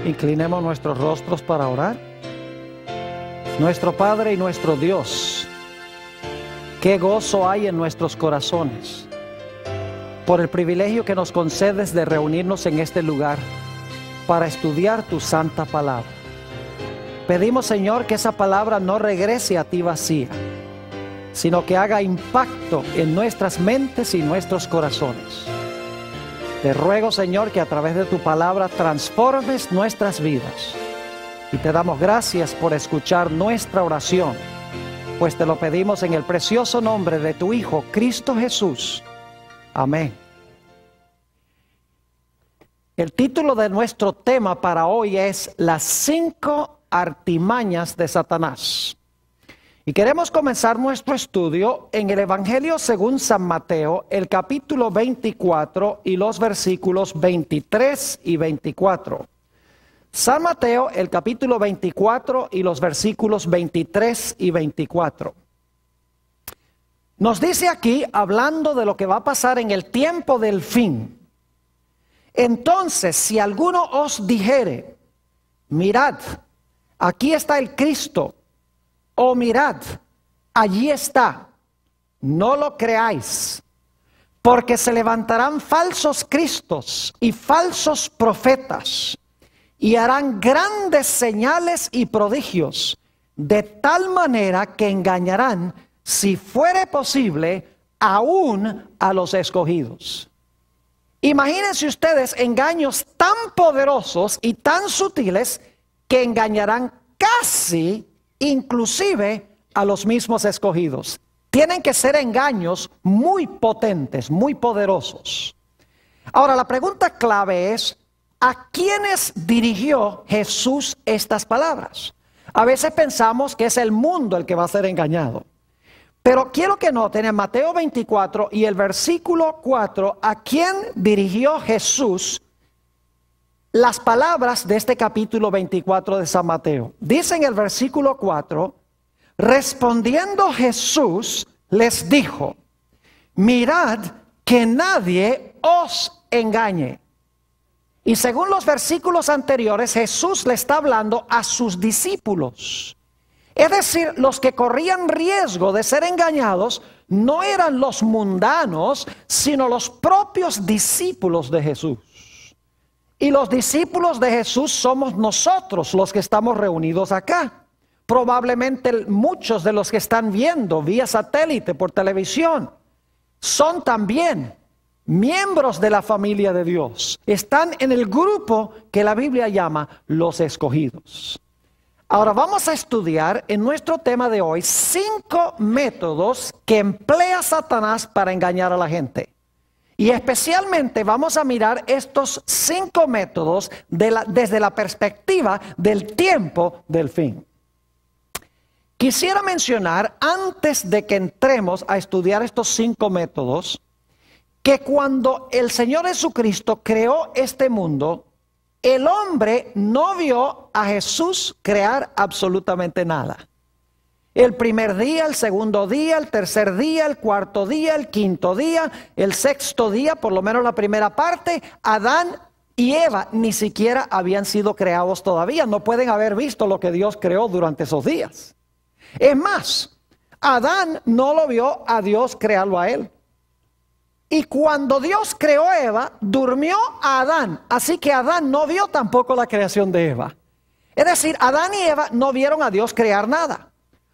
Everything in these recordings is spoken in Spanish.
Inclinemos nuestros rostros para orar. Nuestro Padre y nuestro Dios, qué gozo hay en nuestros corazones por el privilegio que nos concedes de reunirnos en este lugar para estudiar tu santa palabra. Pedimos, Señor, que esa palabra no regrese a ti vacía, sino que haga impacto en nuestras mentes y nuestros corazones. Te ruego, Señor, que a través de tu palabra transformes nuestras vidas. Y te damos gracias por escuchar nuestra oración, pues te lo pedimos en el precioso nombre de tu Hijo, Cristo Jesús. Amén. El título de nuestro tema para hoy es Las 5 artimañas de Satanás. Y queremos comenzar nuestro estudio en el Evangelio según San Mateo, el capítulo 24 y los versículos 23 y 24. San Mateo, el capítulo 24 y los versículos 23 y 24. Nos dice aquí, hablando de lo que va a pasar en el tiempo del fin. Entonces, si alguno os dijere, mirad, aquí está el Cristo, o mirad, allí está, no lo creáis, porque se levantarán falsos cristos y falsos profetas, y harán grandes señales y prodigios, de tal manera que engañarán, si fuere posible, aún a los escogidos. Imagínense ustedes engaños tan poderosos y tan sutiles que engañarán casi, inclusive, a los mismos escogidos. Tienen que ser engaños muy potentes, muy poderosos. Ahora, la pregunta clave es, ¿a quiénes dirigió Jesús estas palabras? A veces pensamos que es el mundo el que va a ser engañado. Pero quiero que noten en Mateo 24 y el versículo 4, ¿a quién dirigió Jesús las palabras de este capítulo 24 de San Mateo? Dice en el versículo 4, respondiendo Jesús les dijo, mirad que nadie os engañe. Y según los versículos anteriores, Jesús le está hablando a sus discípulos. Es decir, los que corrían riesgo de ser engañados no eran los mundanos, sino los propios discípulos de Jesús. Y los discípulos de Jesús somos nosotros los que estamos reunidos acá. Probablemente muchos de los que están viendo vía satélite por televisión son también miembros de la familia de Dios. Están en el grupo que la Biblia llama los escogidos. Ahora vamos a estudiar en nuestro tema de hoy 5 métodos que emplea Satanás para engañar a la gente. Y especialmente vamos a mirar estos 5 métodos desde la perspectiva del tiempo del fin. Quisiera mencionar, antes de que entremos a estudiar estos 5 métodos, que cuando el Señor Jesucristo creó este mundo, el hombre no vio a Jesús crear absolutamente nada. El primer día, el segundo día, el tercer día, el cuarto día, el quinto día, el sexto día, por lo menos la primera parte, Adán y Eva ni siquiera habían sido creados todavía. No pueden haber visto lo que Dios creó durante esos días. Es más, Adán no lo vio a Dios crearlo a él. Y cuando Dios creó a Eva, durmió a Adán. Así que Adán no vio tampoco la creación de Eva. Es decir, Adán y Eva no vieron a Dios crear nada.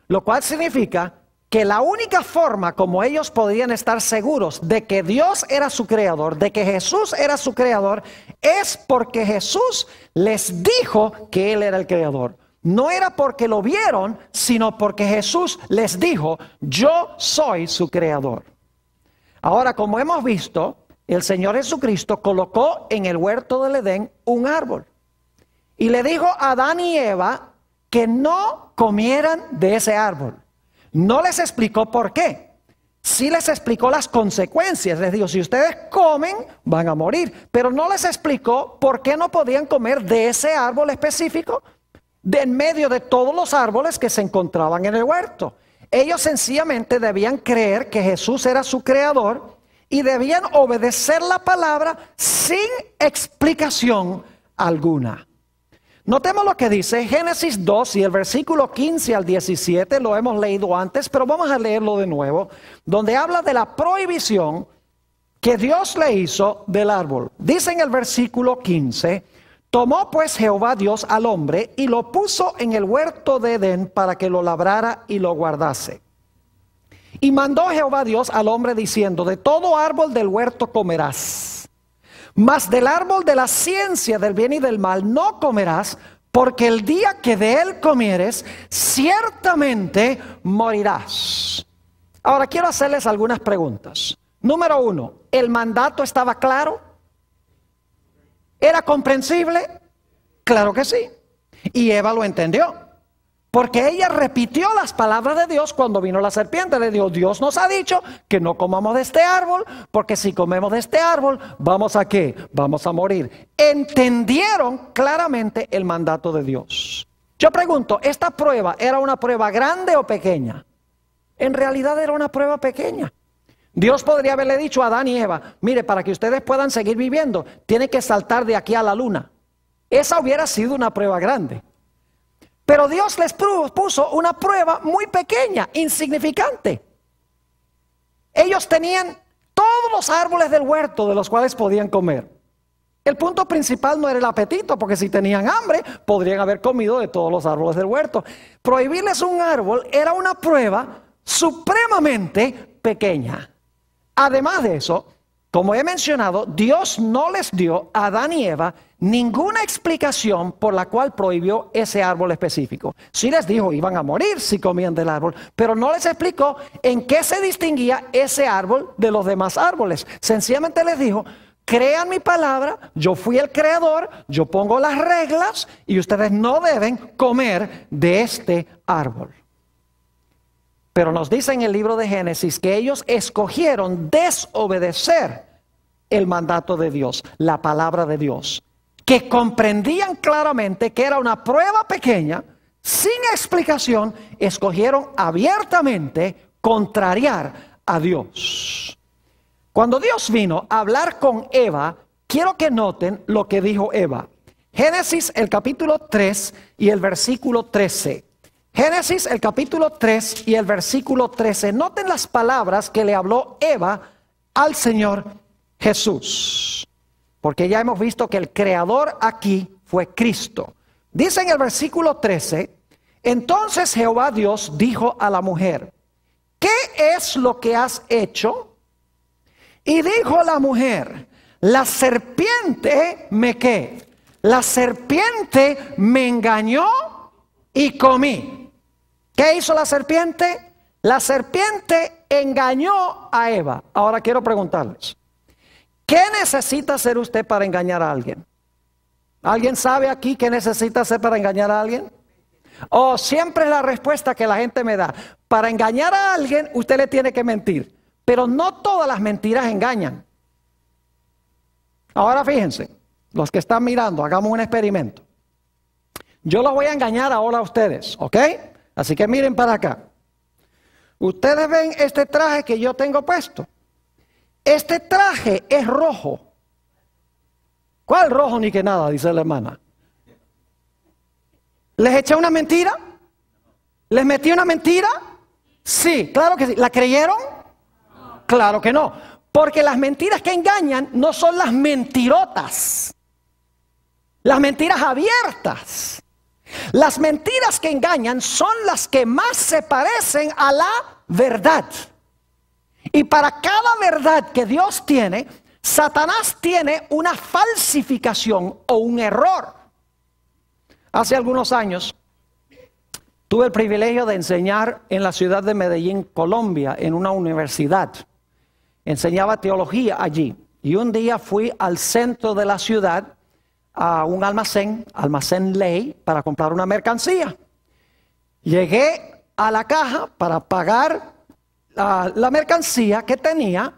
Lo cual significa que la única forma como ellos podían estar seguros de que Dios era su creador, de que Jesús era su creador, es porque Jesús les dijo que Él era el creador. No era porque lo vieron, sino porque Jesús les dijo, yo soy su creador. Ahora, como hemos visto, el Señor Jesucristo colocó en el huerto del Edén un árbol. Y le dijo a Adán y Eva que no comieran de ese árbol. No les explicó por qué. Sí les explicó las consecuencias. Les dijo, si ustedes comen, van a morir. Pero no les explicó por qué no podían comer de ese árbol específico, de en medio de todos los árboles que se encontraban en el huerto. Ellos sencillamente debían creer que Jesús era su creador y debían obedecer la palabra sin explicación alguna. Notemos lo que dice Génesis 2 y el versículo 15 al 17, lo hemos leído antes, pero vamos a leerlo de nuevo, donde habla de la prohibición que Dios le hizo del árbol. Dice en el versículo 15, tomó pues Jehová Dios al hombre y lo puso en el huerto de Edén para que lo labrara y lo guardase. Y mandó Jehová Dios al hombre diciendo, de todo árbol del huerto comerás, mas del árbol de la ciencia del bien y del mal no comerás, porque el día que de él comieres, ciertamente morirás. Ahora quiero hacerles algunas preguntas. Número 1, ¿el mandato estaba claro? ¿Era comprensible? Claro que sí. Y Eva lo entendió. Porque ella repitió las palabras de Dios cuando vino la serpiente. Le dijo, Dios nos ha dicho que no comamos de este árbol, porque si comemos de este árbol, ¿vamos a qué? Vamos a morir. Entendieron claramente el mandato de Dios. Yo pregunto, ¿esta prueba era una prueba grande o pequeña? En realidad era una prueba pequeña. Dios podría haberle dicho a Adán y Eva, mire, para que ustedes puedan seguir viviendo, tienen que saltar de aquí a la luna. Esa hubiera sido una prueba grande. Pero Dios les puso una prueba muy pequeña, insignificante. Ellos tenían todos los árboles del huerto de los cuales podían comer. El punto principal no era el apetito, porque si tenían hambre, podrían haber comido de todos los árboles del huerto. Prohibirles un árbol era una prueba supremamente pequeña. Además de eso, como he mencionado, Dios no les dio a Adán y Eva ninguna explicación por la cual prohibió ese árbol específico. Sí les dijo, iban a morir si comían del árbol, pero no les explicó en qué se distinguía ese árbol de los demás árboles. Sencillamente les dijo, crean mi palabra, yo fui el creador, yo pongo las reglas y ustedes no deben comer de este árbol. Pero nos dice en el libro de Génesis que ellos escogieron desobedecer el mandato de Dios, la palabra de Dios, que comprendían claramente que era una prueba pequeña, sin explicación, escogieron abiertamente contrariar a Dios. Cuando Dios vino a hablar con Eva, quiero que noten lo que dijo Eva. Génesis el capítulo 3 y el versículo 13. Génesis el capítulo 3 y el versículo 13. Noten las palabras que le habló Eva al Señor Jesús. Porque ya hemos visto que el creador aquí fue Cristo. Dice en el versículo 13, entonces Jehová Dios dijo a la mujer, ¿qué es lo que has hecho? Y dijo la mujer, la serpiente me ¿qué? La serpiente me engañó y comí. ¿Qué hizo la serpiente? La serpiente engañó a Eva. Ahora quiero preguntarles, ¿qué necesita hacer usted para engañar a alguien? ¿Alguien sabe aquí qué necesita hacer para engañar a alguien? Oh, siempre es la respuesta que la gente me da. Para engañar a alguien usted le tiene que mentir. Pero no todas las mentiras engañan. Ahora fíjense, los que están mirando, hagamos un experimento. Yo los voy a engañar ahora a ustedes, ¿ok? Así que miren para acá. Ustedes ven este traje que yo tengo puesto. Este traje es rojo. ¿Cuál rojo ni que nada? Dice la hermana. ¿Les eché una mentira? ¿Les metí una mentira? Sí, claro que sí. ¿La creyeron? Claro que no. Porque las mentiras que engañan no son las mentirotas. Las mentiras abiertas. Las mentiras que engañan son las que más se parecen a la verdad. Y para cada verdad que Dios tiene, Satanás tiene una falsificación o un error. Hace algunos años tuve el privilegio de enseñar en la ciudad de Medellín, Colombia, en una universidad. Enseñaba teología allí. Y un día fui al centro de la ciudad a un almacén Ley, para comprar una mercancía. Llegué a la caja para pagar la mercancía que tenía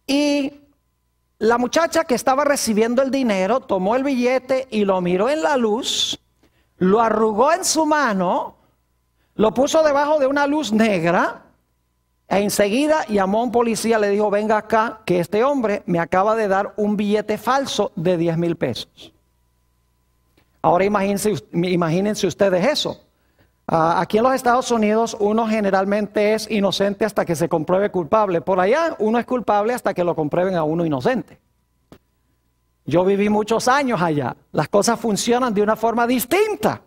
y la muchacha que estaba recibiendo el dinero tomó el billete y lo miró en la luz, lo arrugó en su mano, lo puso debajo de una luz negra e enseguida llamó a un policía, le dijo, venga acá, que este hombre me acaba de dar un billete falso de 10,000 pesos. Ahora imagínense ustedes eso. Aquí en los Estados Unidos uno generalmente es inocente hasta que se compruebe culpable. Por allá uno es culpable hasta que lo comprueben a uno inocente. Yo viví muchos años allá. Las cosas funcionan de una forma distinta.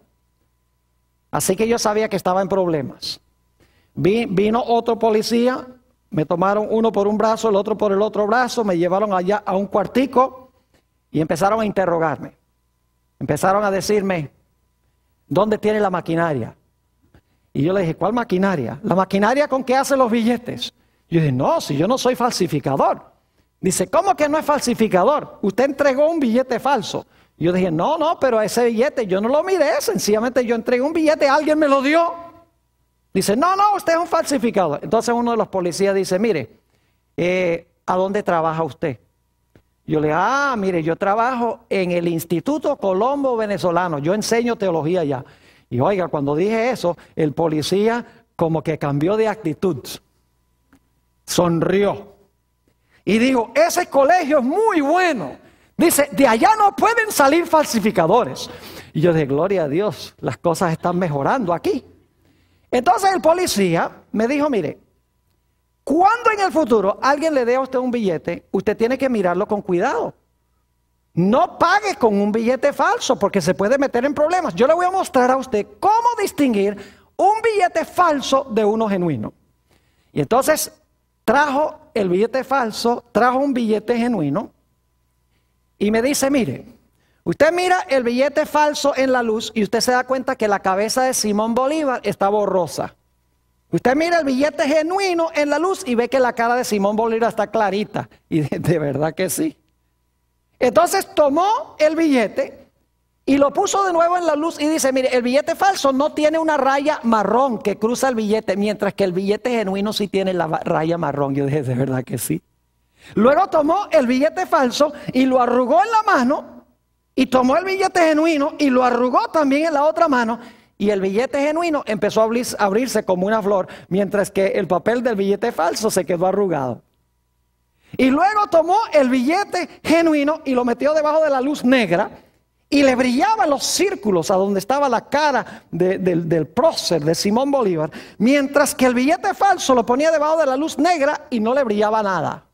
Así que yo sabía que estaba en problemas. Vino otro policía, me tomaron uno por un brazo, el otro por el otro brazo, me llevaron allá a un cuartico y empezaron a interrogarme. Empezaron a decirme, ¿dónde tiene la maquinaria? Y yo le dije, ¿cuál maquinaria? La maquinaria con que hacen los billetes. Yo dije, no, si yo no soy falsificador. Dice, ¿cómo que no es falsificador? Usted entregó un billete falso. Yo dije, no, pero ese billete yo no lo miré, sencillamente yo entregué un billete, alguien me lo dio. Dice, no, usted es un falsificador. Entonces uno de los policías dice, mire, ¿a dónde trabaja usted? Yo le digo, mire, yo trabajo en el Instituto Colombo Venezolano, yo enseño teología allá. Y oiga, cuando dije eso, el policía como que cambió de actitud, sonrió. Y digo, ese colegio es muy bueno. Dice, de allá no pueden salir falsificadores. Y yo dije, gloria a Dios, las cosas están mejorando aquí. Entonces el policía me dijo, mire, cuando en el futuro alguien le dé a usted un billete, usted tiene que mirarlo con cuidado. No pague con un billete falso porque se puede meter en problemas. Yo le voy a mostrar a usted cómo distinguir un billete falso de uno genuino. Y entonces trajo el billete falso, trajo un billete genuino y me dice, mire, usted mira el billete falso en la luz y usted se da cuenta que la cabeza de Simón Bolívar está borrosa. Usted mira el billete genuino en la luz y ve que la cara de Simón Bolívar está clarita. Y de verdad que sí. Entonces tomó el billete y lo puso de nuevo en la luz y dice, mire, el billete falso no tiene una raya marrón que cruza el billete, mientras que el billete genuino sí tiene la raya marrón. Yo dije, de verdad que sí. Luego tomó el billete falso y lo arrugó en la mano y tomó el billete genuino y lo arrugó también en la otra mano. Y el billete genuino empezó a abrirse como una flor, mientras que el papel del billete falso se quedó arrugado. Y luego tomó el billete genuino y lo metió debajo de la luz negra y le brillaban los círculos a donde estaba la cara del prócer de Simón Bolívar, mientras que el billete falso lo ponía debajo de la luz negra y no le brillaba nada.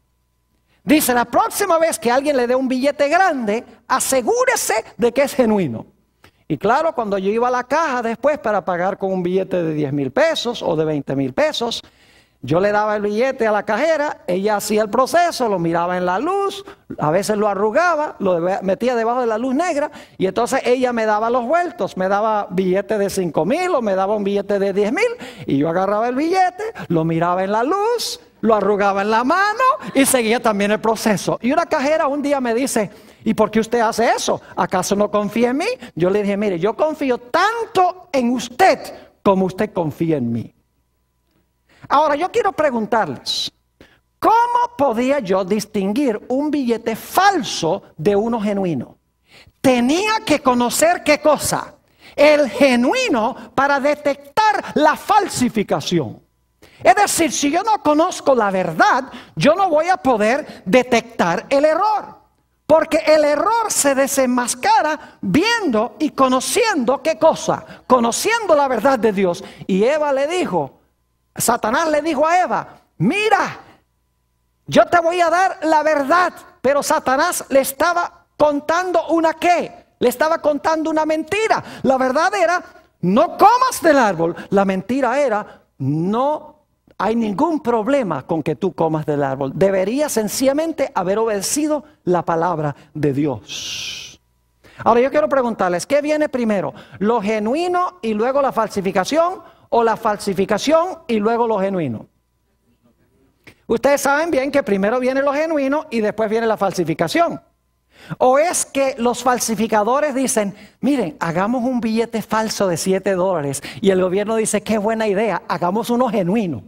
Dice, la próxima vez que alguien le dé un billete grande, asegúrese de que es genuino. Y claro, cuando yo iba a la caja después para pagar con un billete de 10,000 pesos o de 20,000 pesos, yo le daba el billete a la cajera, ella hacía el proceso, lo miraba en la luz, a veces lo arrugaba, lo metía debajo de la luz negra y entonces ella me daba los vueltos, me daba billete de 5,000 o me daba un billete de 10,000 y yo agarraba el billete, lo miraba en la luz, lo arrugaba en la mano y seguía también el proceso. Y una cajera un día me dice, ¿y por qué usted hace eso? ¿Acaso no confía en mí? Yo le dije, mire, yo confío tanto en usted como usted confía en mí. Ahora yo quiero preguntarles, ¿cómo podía yo distinguir un billete falso de uno genuino? Tenía que conocer ¿qué cosa? El genuino para detectar la falsificación. Es decir, si yo no conozco la verdad, yo no voy a poder detectar el error. Porque el error se desenmascara viendo y conociendo ¿qué cosa? Conociendo la verdad de Dios. Y Satanás le dijo a Eva, mira, yo te voy a dar la verdad. Pero Satanás le estaba contando una ¿qué? Le estaba contando una mentira. La verdad era, no comas del árbol. La mentira era, no hay ningún problema con que tú comas del árbol. Deberías sencillamente haber obedecido la palabra de Dios. Ahora yo quiero preguntarles, ¿qué viene primero? ¿Lo genuino y luego la falsificación? ¿O la falsificación y luego lo genuino? Ustedes saben bien que primero viene lo genuino y después viene la falsificación. ¿O es que los falsificadores dicen, miren, hagamos un billete falso de $7 y el gobierno dice, qué buena idea, hagamos uno genuino?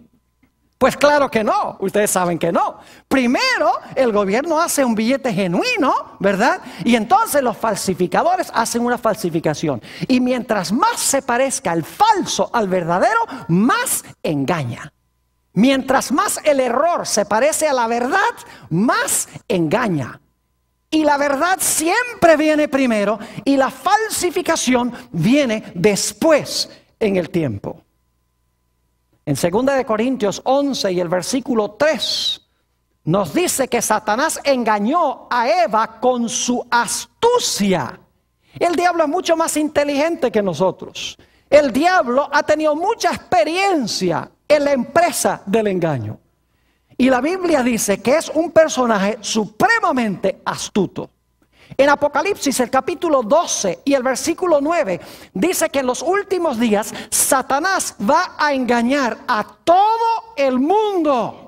Pues claro que no, ustedes saben que no. Primero el gobierno hace un billete genuino, ¿verdad? Y entonces los falsificadores hacen una falsificación. Y mientras más se parezca el falso al verdadero, más engaña. Mientras más el error se parece a la verdad, más engaña. Y la verdad siempre viene primero y la falsificación viene después en el tiempo. En 2 Corintios 11 y el versículo 3 nos dice que Satanás engañó a Eva con su astucia. El diablo es mucho más inteligente que nosotros. El diablo ha tenido mucha experiencia en la empresa del engaño. Y la Biblia dice que es un personaje supremamente astuto. En Apocalipsis, el capítulo 12 y el versículo 9, dice que en los últimos días Satanás va a engañar a todo el mundo.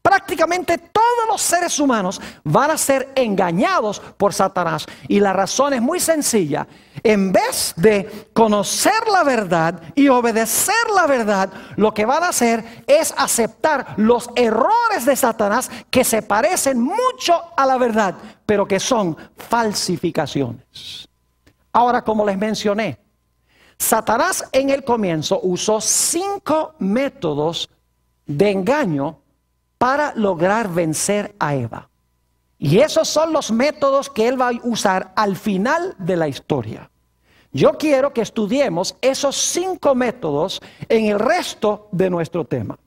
Prácticamente todos los seres humanos van a ser engañados por Satanás. Y la razón es muy sencilla. En vez de conocer la verdad y obedecer la verdad, lo que van a hacer es aceptar los errores de Satanás que se parecen mucho a la verdad, pero que son falsificaciones. Ahora, como les mencioné, Satanás en el comienzo usó 5 métodos de engaño para lograr vencer a Eva. Y esos son los métodos que él va a usar al final de la historia. Yo quiero que estudiemos esos 5 métodos en el resto de nuestro tema.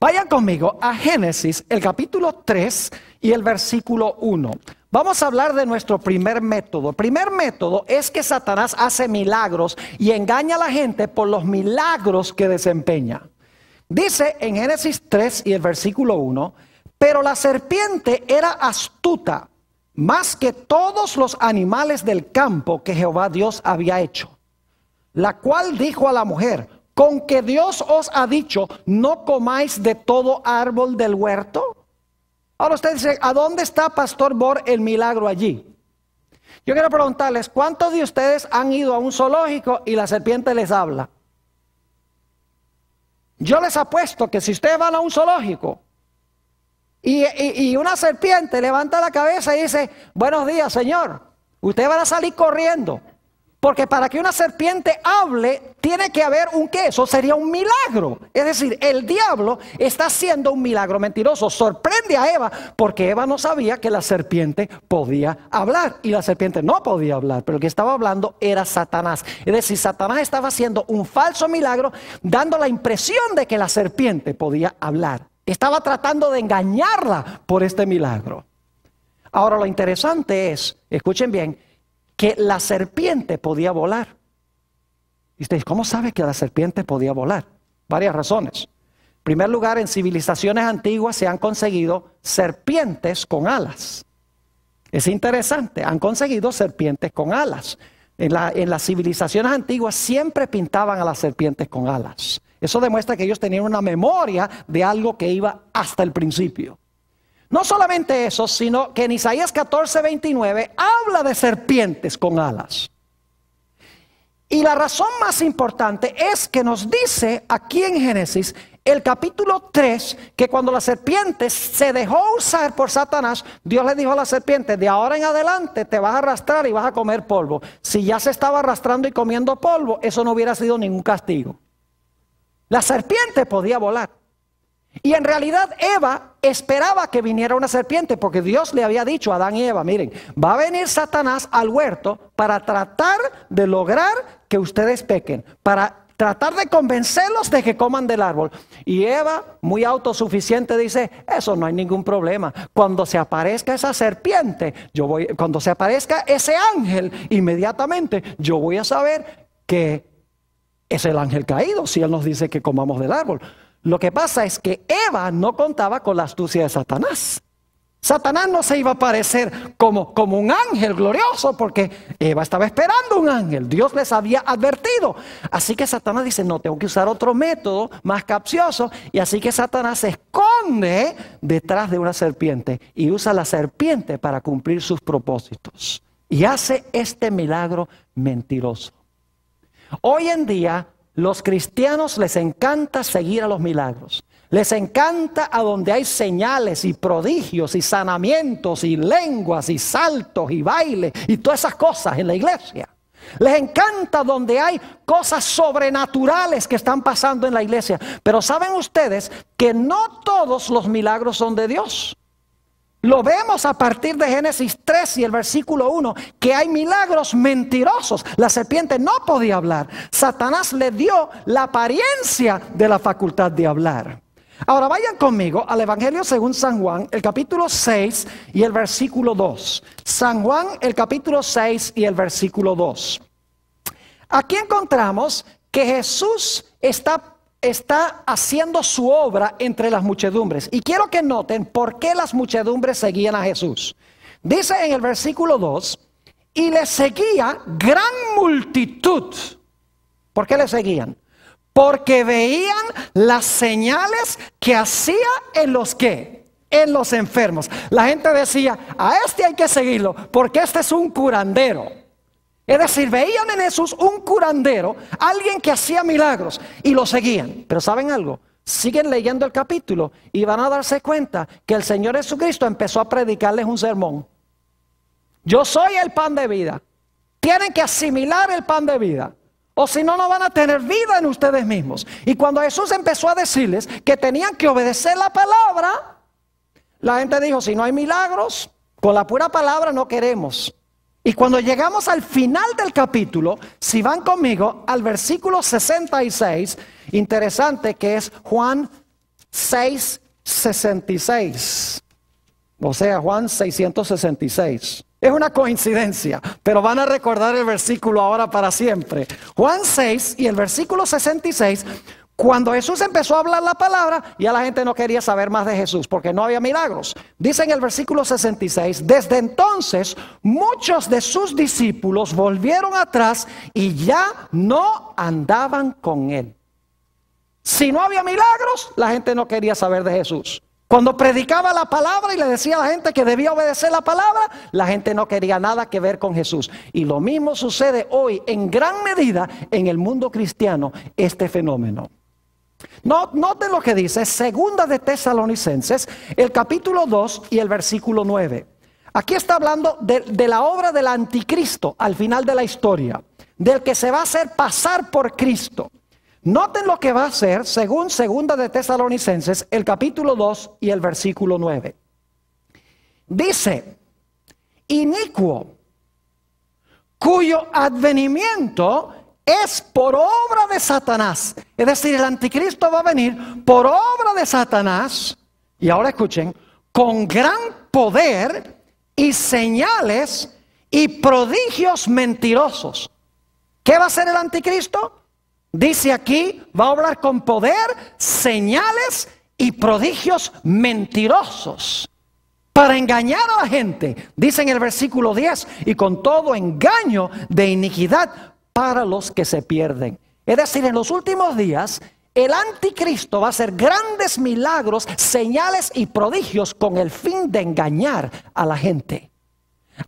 Vayan conmigo a Génesis, el capítulo 3 y el versículo 1. Vamos a hablar de nuestro primer método. El primer método es que Satanás hace milagros y engaña a la gente por los milagros que desempeña. Dice en Génesis 3 y el versículo 1, pero la serpiente era astuta más que todos los animales del campo que Jehová Dios había hecho, la cual dijo a la mujer, ¿con que Dios os ha dicho, no comáis de todo árbol del huerto? Ahora usted dice, ¿a dónde está, Pastor Bor, el milagro allí? Yo quiero preguntarles, ¿cuántos de ustedes han ido a un zoológico y la serpiente les habla? Yo les apuesto que si ustedes van a un zoológico y una serpiente levanta la cabeza y dice, buenos días, señor, ustedes van a salir corriendo. Porque para que una serpiente hable, tiene que haber un qué, eso sería un milagro. Es decir, el diablo está haciendo un milagro mentiroso. Sorprende a Eva porque Eva no sabía que la serpiente podía hablar. Y la serpiente no podía hablar, pero el que estaba hablando era Satanás. Es decir, Satanás estaba haciendo un falso milagro, dando la impresión de que la serpiente podía hablar. Estaba tratando de engañarla por este milagro. Ahora lo interesante es, escuchen bien, que la serpiente podía volar. Y ustedes, ¿cómo sabe que la serpiente podía volar? Varias razones. En primer lugar, en civilizaciones antiguas se han conseguido serpientes con alas. Es interesante, han conseguido serpientes con alas. En las civilizaciones antiguas siempre pintaban a las serpientes con alas. Eso demuestra que ellos tenían una memoria de algo que iba hasta el principio. No solamente eso, sino que en Isaías 14:29 habla de serpientes con alas. Y la razón más importante es que nos dice aquí en Génesis, el capítulo 3, que cuando la serpiente se dejó usar por Satanás, Dios le dijo a la serpiente, de ahora en adelante te vas a arrastrar y vas a comer polvo. Si ya se estaba arrastrando y comiendo polvo, eso no hubiera sido ningún castigo. La serpiente podía volar. Y en realidad Eva esperaba que viniera una serpiente porque Dios le había dicho a Adán y Eva, miren, va a venir Satanás al huerto para tratar de lograr que ustedes pequen, para tratar de convencerlos de que coman del árbol. Y Eva, muy autosuficiente, dice, eso no hay ningún problema. Cuando se aparezca esa serpiente, cuando se aparezca ese ángel, inmediatamente yo voy a saber que es el ángel caído si él nos dice que comamos del árbol. Lo que pasa es que Eva no contaba con la astucia de Satanás. Satanás no se iba a aparecer como un ángel glorioso porque Eva estaba esperando un ángel. Dios les había advertido. Así que Satanás dice, no, tengo que usar otro método más capcioso. Y así que Satanás se esconde detrás de una serpiente y usa la serpiente para cumplir sus propósitos. Y hace este milagro mentiroso. Hoy en día, los cristianos les encanta seguir a los milagros. Les encanta a donde hay señales y prodigios y sanamientos y lenguas y saltos y baile y todas esas cosas en la iglesia. Les encanta donde hay cosas sobrenaturales que están pasando en la iglesia. Pero ¿saben ustedes que no todos los milagros son de Dios? Lo vemos a partir de Génesis 3 y el versículo 1, que hay milagros mentirosos. La serpiente no podía hablar. Satanás le dio la apariencia de la facultad de hablar. Ahora vayan conmigo al Evangelio según San Juan, el capítulo 6 y el versículo 2. San Juan, el capítulo 6 y el versículo 2. Aquí encontramos que Jesús está haciendo su obra entre las muchedumbres. Y quiero que noten por qué las muchedumbres seguían a Jesús. Dice en el versículo 2, y le seguía gran multitud. ¿Por qué le seguían? Porque veían las señales que hacía en los ¿qué? En los enfermos. La gente decía, a este hay que seguirlo porque este es un curandero. Es decir, veían en Jesús un curandero, alguien que hacía milagros y lo seguían. Pero ¿saben algo? Siguen leyendo el capítulo y van a darse cuenta que el Señor Jesucristo empezó a predicarles un sermón. Yo soy el pan de vida. Tienen que asimilar el pan de vida. O si no, no van a tener vida en ustedes mismos. Y cuando Jesús empezó a decirles que tenían que obedecer la palabra, la gente dijo, si no hay milagros, con la pura palabra no queremos. Y cuando llegamos al final del capítulo, si van conmigo al versículo 66, interesante que es Juan 6:66. O sea, Juan 666. Es una coincidencia, pero van a recordar el versículo ahora para siempre. Juan 6 y el versículo 66, cuando Jesús empezó a hablar la palabra, ya la gente no quería saber más de Jesús porque no había milagros. Dice en el versículo 66, desde entonces muchos de sus discípulos volvieron atrás y ya no andaban con él. Si no había milagros, la gente no quería saber de Jesús. Cuando predicaba la palabra y le decía a la gente que debía obedecer la palabra, la gente no quería nada que ver con Jesús. Y lo mismo sucede hoy en gran medida en el mundo cristiano, este fenómeno. Noten lo que dice Segunda de Tesalonicenses, el capítulo 2 y el versículo 9. Aquí está hablando de la obra del anticristo al final de la historia, del que se va a hacer pasar por Cristo. Noten lo que va a hacer según Segunda de Tesalonicenses, el capítulo 2 y el versículo 9. Dice, inicuo, cuyo advenimiento es por obra de Satanás. Es decir, el anticristo va a venir por obra de Satanás. Y ahora escuchen, con gran poder y señales y prodigios mentirosos. ¿Qué va a hacer el anticristo? Dice aquí, va a obrar con poder, señales y prodigios mentirosos para engañar a la gente. Dice en el versículo 10, y con todo engaño de iniquidad para los que se pierden. Es decir, en los últimos días, el anticristo va a hacer grandes milagros, señales y prodigios con el fin de engañar a la gente.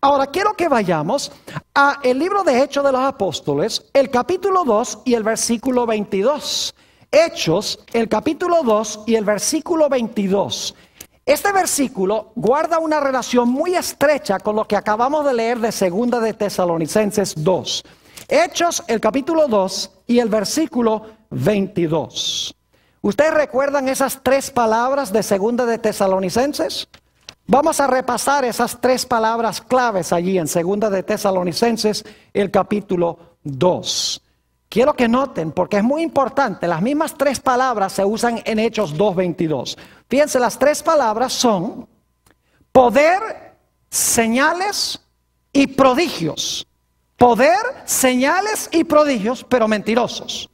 Ahora quiero que vayamos a el libro de Hechos de los Apóstoles, el capítulo 2 y el versículo 22. Hechos, el capítulo 2 y el versículo 22. Este versículo guarda una relación muy estrecha con lo que acabamos de leer de Segunda de Tesalonicenses 2. Hechos, el capítulo 2 y el versículo 22. ¿Ustedes recuerdan esas tres palabras de Segunda de Tesalonicenses? Vamos a repasar esas tres palabras claves allí en Segunda de Tesalonicenses, el capítulo 2. Quiero que noten, porque es muy importante, las mismas tres palabras se usan en Hechos 2:22. Fíjense, las tres palabras son poder, señales y prodigios. Poder, señales y prodigios, pero mentirosos.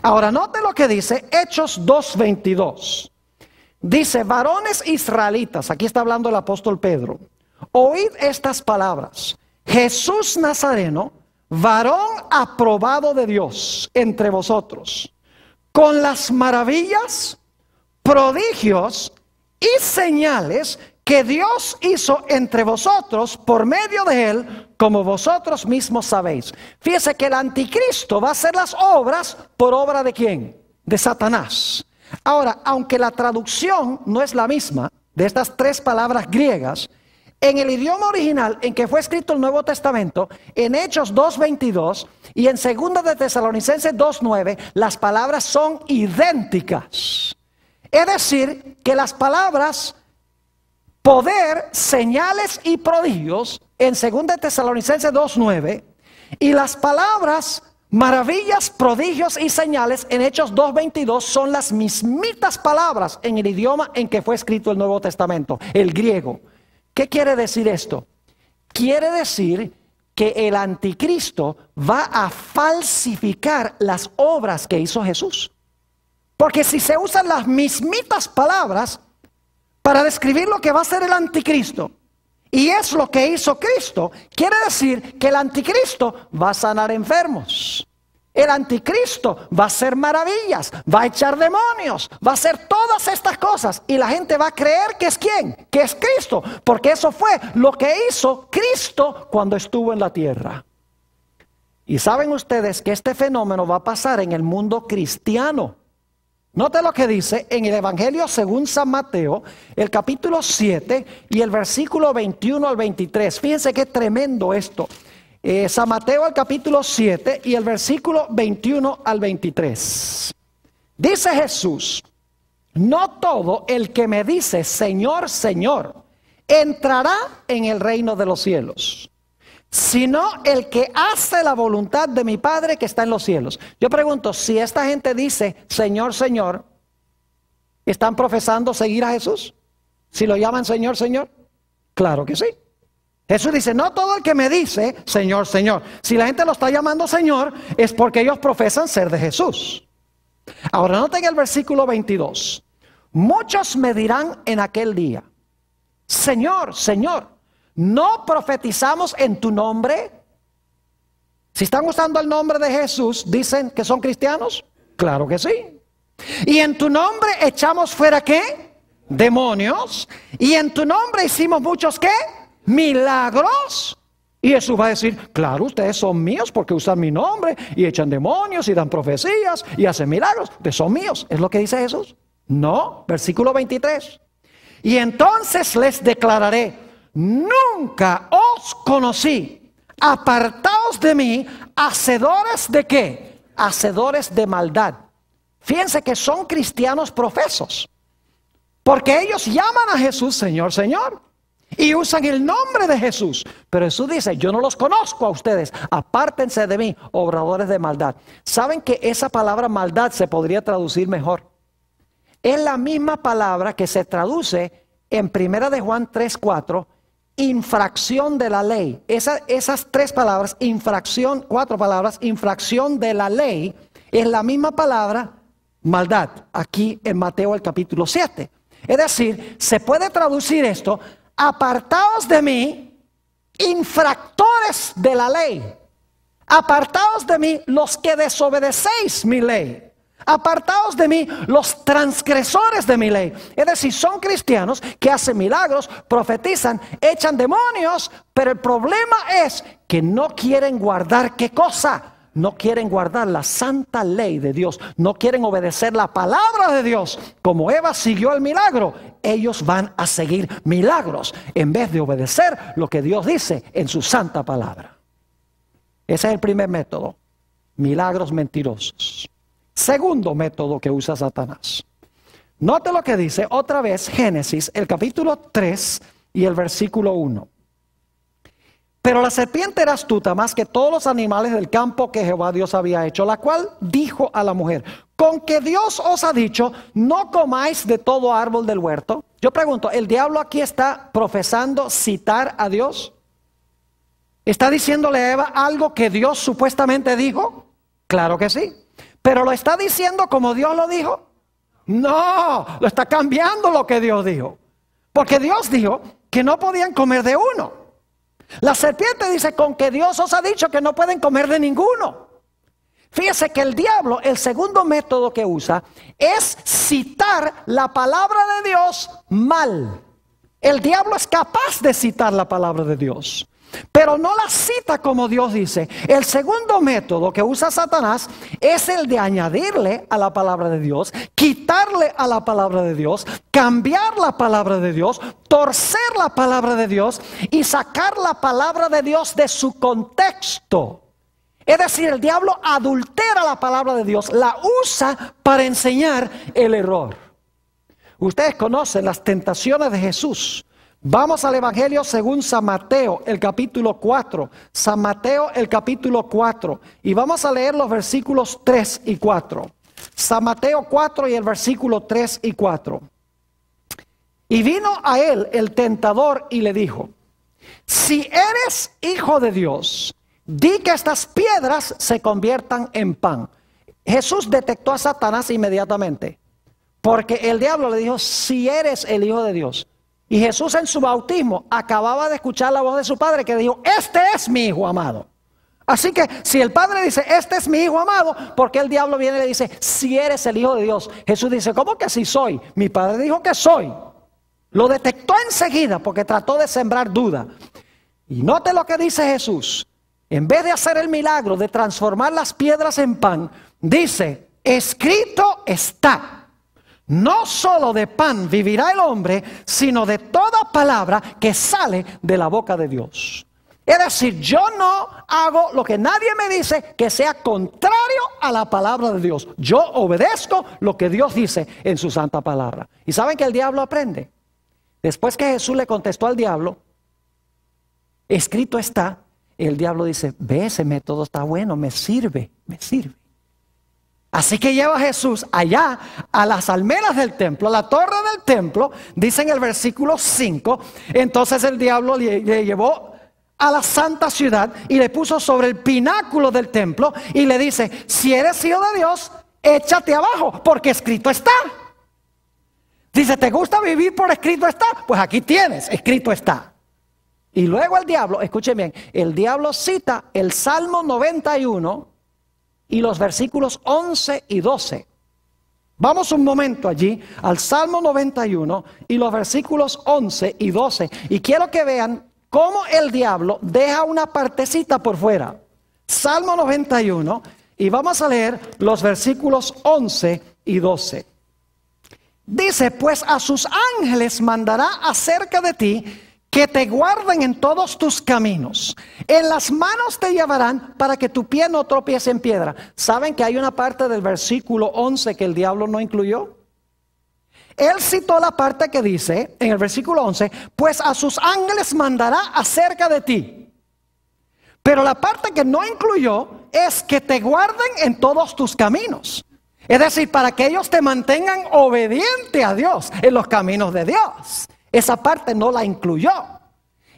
Ahora, noten lo que dice Hechos 2:22. Dice, varones israelitas, aquí está hablando el apóstol Pedro, oíd estas palabras. Jesús Nazareno, varón aprobado de Dios entre vosotros, con las maravillas, prodigios y señales que Dios hizo entre vosotros por medio de él, como vosotros mismos sabéis. Fíjese que el anticristo va a hacer las obras por obra de ¿quién? De Satanás. Ahora, aunque la traducción no es la misma de estas tres palabras griegas, en el idioma original en que fue escrito el Nuevo Testamento, en Hechos 2:22 y en Segunda de Tesalonicenses 2:9, las palabras son idénticas. Es decir, que las palabras poder, señales y prodigios en 2 Tesalonicenses 2:9, y las palabras maravillas, prodigios y señales en Hechos 2:22 son las mismitas palabras en el idioma en que fue escrito el Nuevo Testamento, el griego. ¿Qué quiere decir esto? Quiere decir que el anticristo va a falsificar las obras que hizo Jesús. Porque si se usan las mismitas palabras para describir lo que va a ser el anticristo, y es lo que hizo Cristo, quiere decir que el anticristo va a sanar enfermos. El anticristo va a hacer maravillas, va a echar demonios, va a hacer todas estas cosas. Y la gente va a creer que es ¿quién? Que es Cristo. Porque eso fue lo que hizo Cristo cuando estuvo en la tierra. Y saben ustedes que este fenómeno va a pasar en el mundo cristiano. Note lo que dice en el Evangelio según San Mateo, el capítulo 7 y el versículo 21 al 23. Fíjense qué tremendo esto. San Mateo, el capítulo 7 y el versículo 21 al 23. Dice Jesús: no todo el que me dice Señor, Señor, entrará en el reino de los cielos, sino el que hace la voluntad de mi Padre que está en los cielos. Yo pregunto, si esta gente dice Señor, Señor, ¿están profesando seguir a Jesús? ¿Si lo llaman Señor, Señor? Claro que sí. Jesús dice, no todo el que me dice Señor, Señor. Si la gente lo está llamando Señor, es porque ellos profesan ser de Jesús. Ahora noten el versículo 22. Muchos me dirán en aquel día, Señor, Señor, ¿no profetizamos en tu nombre? Si están usando el nombre de Jesús, ¿dicen que son cristianos? Claro que sí. ¿Y en tu nombre echamos fuera qué? Demonios. ¿Y en tu nombre hicimos muchos qué? Milagros. Y Jesús va a decir, claro, ustedes son míos porque usan mi nombre y echan demonios y dan profecías y hacen milagros. Ustedes son míos. ¿Es lo que dice Jesús? No, versículo 23. Y entonces les declararé, nunca os conocí. Apartaos de mí, hacedores de qué? Hacedores de maldad. Fíjense que son cristianos profesos, porque ellos llaman a Jesús Señor, Señor, y usan el nombre de Jesús. Pero Jesús dice, yo no los conozco a ustedes, apártense de mí, obradores de maldad. ¿Saben que esa palabra maldad se podría traducir mejor? Es la misma palabra que se traduce en 1 de Juan 3:4, infracción de la ley. Esas tres palabras, infracción, 4 palabras, infracción de la ley, es la misma palabra maldad, aquí en Mateo el capítulo 7. Es decir, se puede traducir esto, apartaos de mí, infractores de la ley. Apartaos de mí los que desobedecéis mi ley. Apartaos de mí los transgresores de mi ley. Es decir, son cristianos que hacen milagros, profetizan, echan demonios, pero el problema es que no quieren guardar ¿qué cosa? No quieren guardar la santa ley de Dios. No quieren obedecer la palabra de Dios. Como Eva siguió el milagro, ellos van a seguir milagros en vez de obedecer lo que Dios dice en su santa palabra. Ese es el primer método, milagros mentirosos. Segundo método que usa Satanás. Note lo que dice otra vez Génesis, el capítulo 3 y el versículo 1. Pero la serpiente era astuta más que todos los animales del campo que Jehová Dios había hecho, la cual dijo a la mujer, con que Dios os ha dicho, no comáis de todo árbol del huerto. Yo pregunto, ¿el diablo aquí está profesando citar a Dios? ¿Está diciéndole a Eva algo que Dios supuestamente dijo? Claro que sí. ¿Pero lo está diciendo como Dios lo dijo? No, lo está cambiando lo que Dios dijo. Porque Dios dijo que no podían comer de uno. La serpiente dice, con que Dios os ha dicho que no pueden comer de ninguno. Fíjese que el diablo, el segundo método que usa, es citar la palabra de Dios mal. El diablo es capaz de citar la palabra de Dios, pero no la cita como Dios dice. El segundo método que usa Satanás es el de añadirle a la palabra de Dios, quitarle a la palabra de Dios, cambiar la palabra de Dios, torcer la palabra de Dios y sacar la palabra de Dios de su contexto. Es decir, el diablo adultera la palabra de Dios, la usa para enseñar el error. Ustedes conocen las tentaciones de Jesús, Vamos al Evangelio según San Mateo, el capítulo 4. San Mateo, el capítulo 4. Y vamos a leer los versículos 3 y 4. San Mateo 4 y el versículo 3 y 4. Y vino a él el tentador y le dijo: si eres hijo de Dios, di que estas piedras se conviertan en pan. Jesús detectó a Satanás inmediatamente, porque el diablo le dijo: si eres el hijo de Dios. Y Jesús en su bautismo acababa de escuchar la voz de su padre que dijo: este es mi hijo amado. Así que si el padre dice: este es mi hijo amado, porque el diablo viene y le dice: si eres el hijo de Dios. Jesús dice: ¿cómo que si soy? Mi padre dijo que soy. Lo detectó enseguida porque trató de sembrar duda. Y note lo que dice Jesús. En vez de hacer el milagro de transformar las piedras en pan, dice: escrito está. No solo de pan vivirá el hombre, sino de toda palabra que sale de la boca de Dios. Es decir, yo no hago lo que nadie me dice que sea contrario a la palabra de Dios. Yo obedezco lo que Dios dice en su santa palabra. ¿Y saben que el diablo aprende? Después que Jesús le contestó al diablo: escrito está, el diablo dice: ve, ese método está bueno, me sirve, me sirve. Así que lleva a Jesús allá a las almenas del templo, a la torre del templo, dice en el versículo 5. Entonces el diablo le llevó a la santa ciudad y le puso sobre el pináculo del templo y le dice: si eres hijo de Dios, échate abajo, porque escrito está. Dice: ¿te gusta vivir por escrito está? Pues aquí tienes, escrito está. Y luego el diablo, escuchen bien, el diablo cita el Salmo 91 y los versículos 11 y 12. Vamos un momento allí al Salmo 91 y los versículos 11 y 12. Y quiero que vean cómo el diablo deja una partecita por fuera. Salmo 91 y vamos a leer los versículos 11 y 12. Dice: pues a sus ángeles mandará acerca de ti, que te guarden en todos tus caminos. En las manos te llevarán para que tu pie no tropiece en piedra. ¿Saben que hay una parte del versículo 11 que el diablo no incluyó? Él citó la parte que dice en el versículo 11: pues a sus ángeles mandará acerca de ti. Pero la parte que no incluyó es que te guarden en todos tus caminos. Es decir, para que ellos te mantengan obediente a Dios en los caminos de Dios. Esa parte no la incluyó.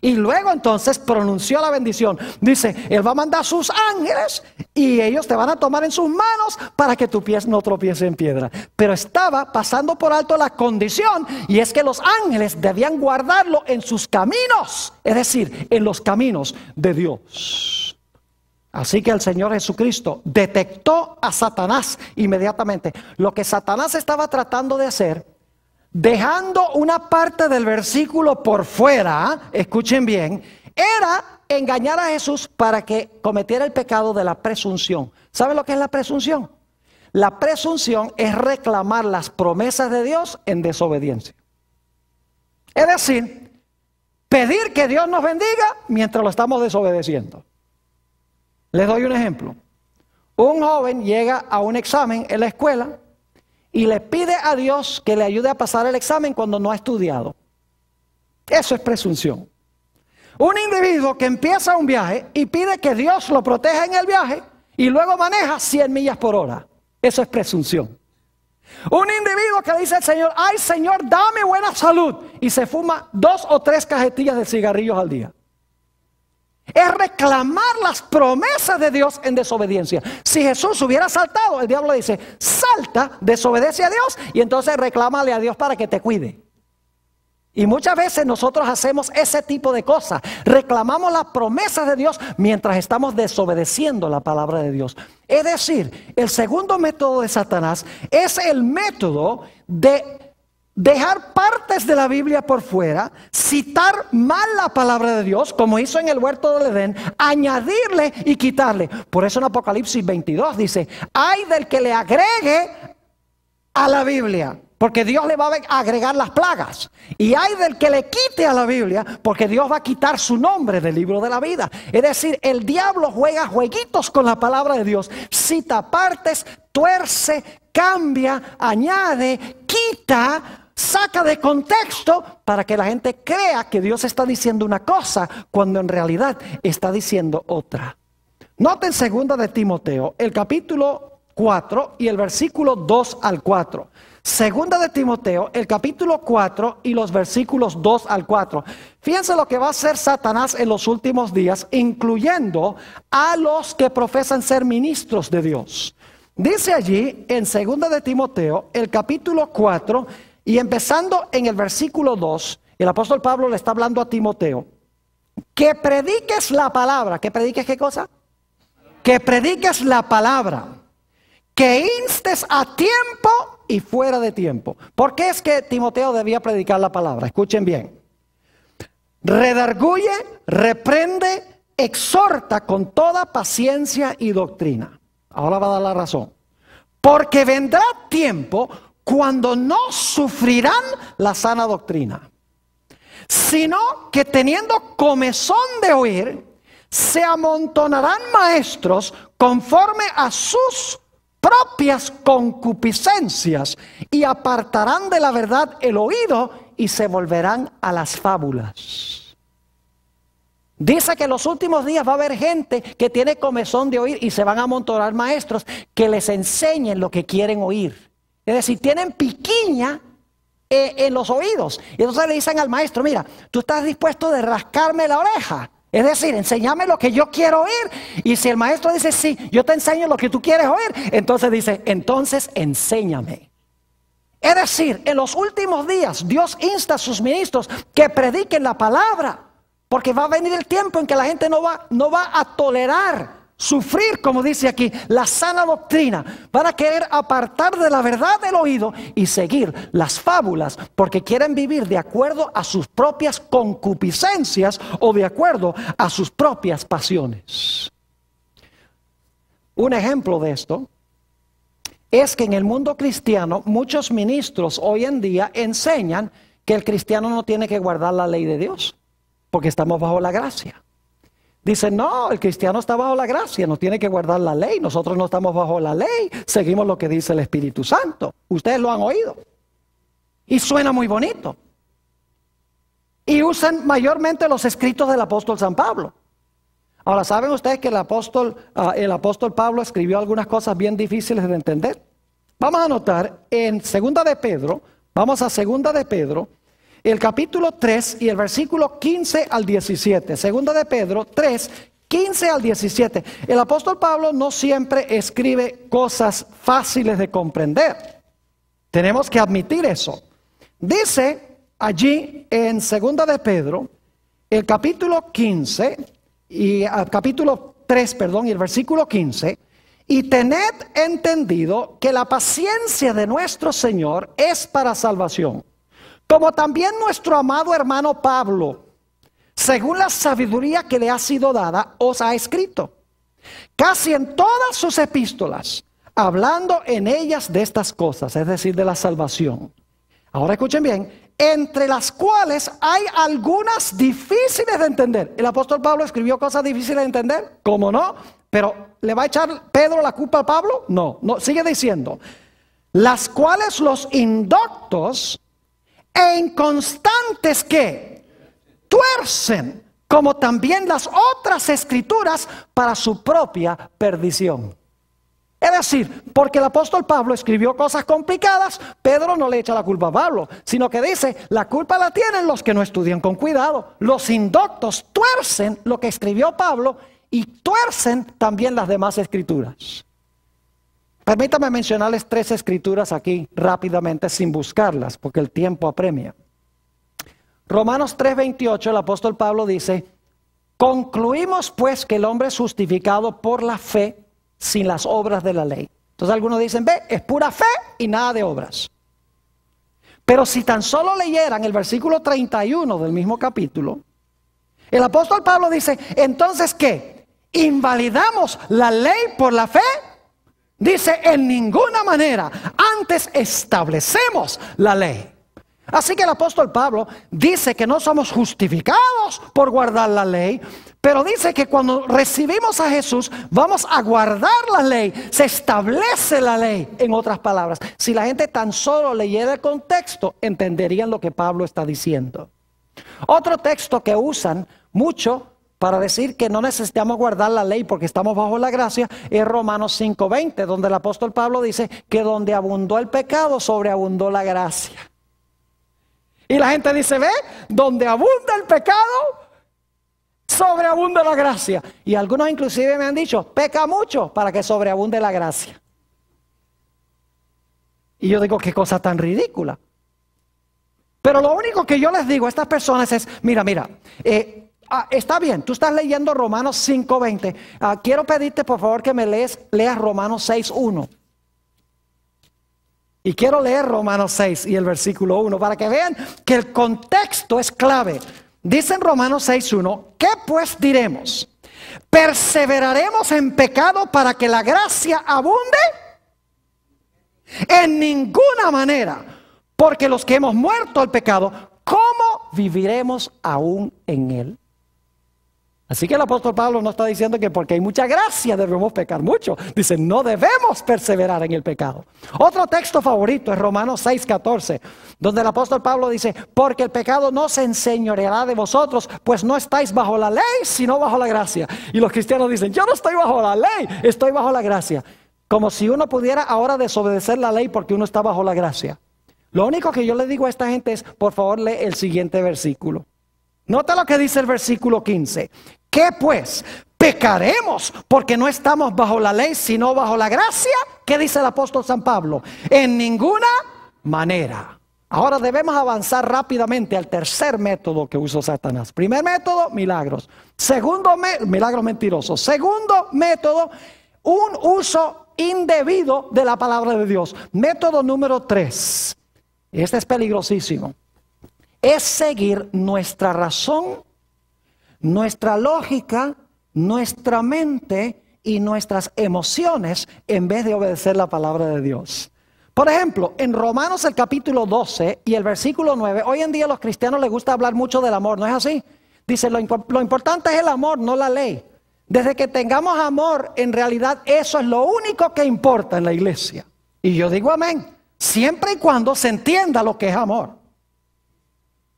Y luego entonces pronunció la bendición. Dice: Él va a mandar sus ángeles y ellos te van a tomar en sus manos para que tu pie no tropiece en piedra. Pero estaba pasando por alto la condición, y es que los ángeles debían guardarlo en sus caminos. Es decir, en los caminos de Dios. Así que el Señor Jesucristo detectó a Satanás inmediatamente. Lo que Satanás estaba tratando de hacer, dejando una parte del versículo por fuera, escuchen bien, era engañar a Jesús para que cometiera el pecado de la presunción. ¿Saben lo que es la presunción? La presunción es reclamar las promesas de Dios en desobediencia. Es decir, pedir que Dios nos bendiga mientras lo estamos desobedeciendo. Les doy un ejemplo. Un joven llega a un examen en la escuela y le pide a Dios que le ayude a pasar el examen cuando no ha estudiado. Eso es presunción. Un individuo que empieza un viaje y pide que Dios lo proteja en el viaje y luego maneja 100 millas por hora. Eso es presunción. Un individuo que dice al Señor: ay Señor, dame buena salud, y se fuma 2 o 3 cajetillas de cigarrillos al día. Es reclamar las promesas de Dios en desobediencia. Si Jesús hubiera saltado, el diablo dice: salta, desobedece a Dios y entonces reclámale a Dios para que te cuide. Y muchas veces nosotros hacemos ese tipo de cosas. Reclamamos las promesas de Dios mientras estamos desobedeciendo la palabra de Dios. Es decir, el segundo método de Satanás es el método de dejar partes de la Biblia por fuera, citar mal la palabra de Dios, como hizo en el huerto del Edén, añadirle y quitarle. Por eso en Apocalipsis 22 dice: ay del que le agregue a la Biblia, porque Dios le va a agregar las plagas. Y hay del que le quite a la Biblia, porque Dios va a quitar su nombre del libro de la vida. Es decir, el diablo juega jueguitos con la palabra de Dios. Cita partes, tuerce, cambia, añade, quita, saca de contexto para que la gente crea que Dios está diciendo una cosa cuando en realidad está diciendo otra. Noten 2 de Timoteo, el capítulo 4 y el versículo 2 al 4. 2 de Timoteo, el capítulo 4 y los versículos 2 al 4. Fíjense lo que va a hacer Satanás en los últimos días, incluyendo a los que profesan ser ministros de Dios. Dice allí en 2 de Timoteo, el capítulo 4 y empezando en el versículo 2, el apóstol Pablo le está hablando a Timoteo, que prediques la palabra. ¿Que prediques qué cosa? Que prediques la palabra, que instes a tiempo y fuera de tiempo. ¿Por qué es que Timoteo debía predicar la palabra? Escuchen bien. Redarguye, reprende, exhorta con toda paciencia y doctrina. Ahora va a dar la razón. Porque vendrá tiempo cuando no sufrirán la sana doctrina, sino que teniendo comezón de oír, se amontonarán maestros conforme a sus propias concupiscencias y apartarán de la verdad el oído y se volverán a las fábulas. Dice que en los últimos días va a haber gente que tiene comezón de oír y se van a amontonar maestros que les enseñen lo que quieren oír. Es decir, tienen piquiña en los oídos. Y entonces le dicen al maestro, mira, tú estás dispuesto de rascarme la oreja. Es decir, enséñame lo que yo quiero oír. Y si el maestro dice, sí, yo te enseño lo que tú quieres oír, entonces dice, entonces enséñame. Es decir, en los últimos días Dios insta a sus ministros que prediquen la palabra, porque va a venir el tiempo en que la gente no va a tolerar sufrir, como dice aquí, la sana doctrina. Van a querer apartar de la verdad del oído y seguir las fábulas, porque quieren vivir de acuerdo a sus propias concupiscencias o de acuerdo a sus propias pasiones. Un ejemplo de esto es que en el mundo cristiano muchos ministros hoy en día enseñan que el cristiano no tiene que guardar la ley de Dios, porque estamos bajo la gracia. Dicen, no, el cristiano está bajo la gracia, no tiene que guardar la ley. Nosotros no estamos bajo la ley, seguimos lo que dice el Espíritu Santo. Ustedes lo han oído. Y suena muy bonito. Y usan mayormente los escritos del apóstol San Pablo. Ahora, ¿saben ustedes que el apóstol Pablo escribió algunas cosas bien difíciles de entender? Vamos a notar en 2 de Pedro, vamos a 2 de Pedro, el capítulo 3 y el versículo 15 al 17. 2 de Pedro 3, 15 al 17. El apóstol Pablo no siempre escribe cosas fáciles de comprender. Tenemos que admitir eso. Dice allí en 2 de Pedro, el capítulo 15 y capítulo 3, perdón, y el versículo 15. Y tened entendido que la paciencia de nuestro Señor es para salvación, como también nuestro amado hermano Pablo, según la sabiduría que le ha sido dada, os ha escrito, casi en todas sus epístolas, hablando en ellas de estas cosas, es decir, de la salvación. Ahora escuchen bien, entre las cuales hay algunas difíciles de entender. ¿El apóstol Pablo escribió cosas difíciles de entender? ¿Cómo no? Pero ¿le va a echar Pedro la culpa a Pablo? No, sigue diciendo, las cuales los indoctos e inconstantes que tuercen, como también las otras escrituras, para su propia perdición. Es decir, porque el apóstol Pablo escribió cosas complicadas, Pedro no le echa la culpa a Pablo, sino que dice, la culpa la tienen los que no estudian con cuidado. Los indoctos tuercen lo que escribió Pablo y tuercen también las demás escrituras. Permítame mencionarles 3 escrituras aquí rápidamente sin buscarlas, porque el tiempo apremia. Romanos 3:28, el apóstol Pablo dice, concluimos pues que el hombre es justificado por la fe sin las obras de la ley. Entonces algunos dicen, ve, es pura fe y nada de obras. Pero si tan solo leyeran el versículo 31 del mismo capítulo, el apóstol Pablo dice, entonces ¿qué? ¿Invalidamos la ley por la fe? Dice, en ninguna manera, antes establecemos la ley. Así que el apóstol Pablo dice que no somos justificados por guardar la ley, Pero dice que cuando recibimos a Jesús, vamos a guardar la ley. Se establece la ley, en otras palabras. Si la gente tan solo leyera el contexto, entenderían lo que Pablo está diciendo. Otro texto que usan mucho para decir que no necesitamos guardar la ley porque estamos bajo la gracia es Romanos 5:20, donde el apóstol Pablo dice que donde abundó el pecado, sobreabundó la gracia. Y la gente dice, ve, donde abunda el pecado, sobreabunda la gracia. Y algunos inclusive me han dicho, peca mucho para que sobreabunde la gracia. Y yo digo, qué cosa tan ridícula. Pero lo único que yo les digo a estas personas es, mira, está bien, tú estás leyendo Romanos 5:20. Quiero pedirte por favor que me leas Romanos 6:1. Y quiero leer Romanos 6 y el versículo 1 para que vean que el contexto es clave. Dice en Romanos 6:1, ¿qué pues diremos? ¿Perseveraremos en pecado para que la gracia abunde? En ninguna manera, porque los que hemos muerto al pecado, ¿cómo viviremos aún en él? Así que el apóstol Pablo no está diciendo que porque hay mucha gracia debemos pecar mucho. Dice, no debemos perseverar en el pecado. Otro texto favorito es Romanos 6:14, donde el apóstol Pablo dice, porque el pecado no se enseñoreará de vosotros, pues no estáis bajo la ley, sino bajo la gracia. Y los cristianos dicen, yo no estoy bajo la ley, estoy bajo la gracia. Como si uno pudiera ahora desobedecer la ley porque uno está bajo la gracia. Lo único que yo le digo a esta gente es, por favor, lee el siguiente versículo. Nota lo que dice el versículo 15. ¿Qué pues? ¿Pecaremos porque no estamos bajo la ley, sino bajo la gracia? ¿Qué dice el apóstol San Pablo? En ninguna manera. Ahora debemos avanzar rápidamente al tercer método que usó Satanás. Primer método, milagros. Segundo, milagros mentirosos. Segundo método, un uso indebido de la palabra de Dios. Método número 3. Este es peligrosísimo. Es seguir nuestra razón, nuestra lógica, nuestra mente y nuestras emociones en vez de obedecer la palabra de Dios. Por ejemplo, en Romanos el capítulo 12 y el versículo 9, hoy en día a los cristianos les gusta hablar mucho del amor, ¿no es así? Dice, lo importante es el amor, no la ley. Desde que tengamos amor, en realidad eso es lo único que importa en la iglesia. Y yo digo amén, siempre y cuando se entienda lo que es amor.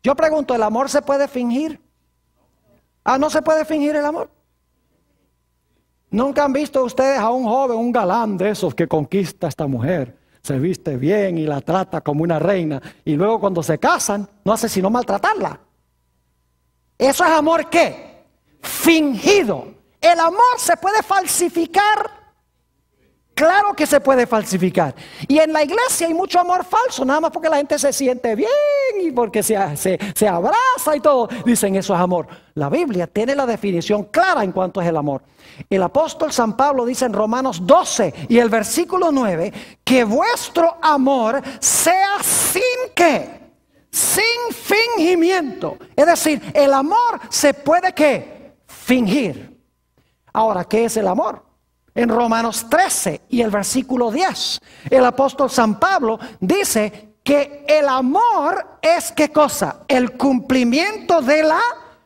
Yo pregunto, ¿el amor se puede fingir? ¿No se puede fingir el amor? ¿Nunca han visto ustedes a un joven, un galán de esos que conquista a esta mujer? Se viste bien y la trata como una reina. Y luego cuando se casan, no hace sino maltratarla. ¿Eso es amor qué? Fingido. ¿El amor se puede falsificar? Claro que se puede falsificar. Y en la iglesia hay mucho amor falso, nada más porque la gente se siente bien y porque se abraza y todo. Dicen eso es amor. La Biblia tiene la definición clara en cuanto es el amor. El apóstol San Pablo dice en Romanos 12 y el versículo 9 que vuestro amor sea sin ¿qué? Sin fingimiento. Es decir, el amor se puede ¿qué? Fingir. Ahora, ¿qué es el amor? En Romanos 13 y el versículo 10, el apóstol San Pablo dice que el amor es ¿qué cosa? El cumplimiento de la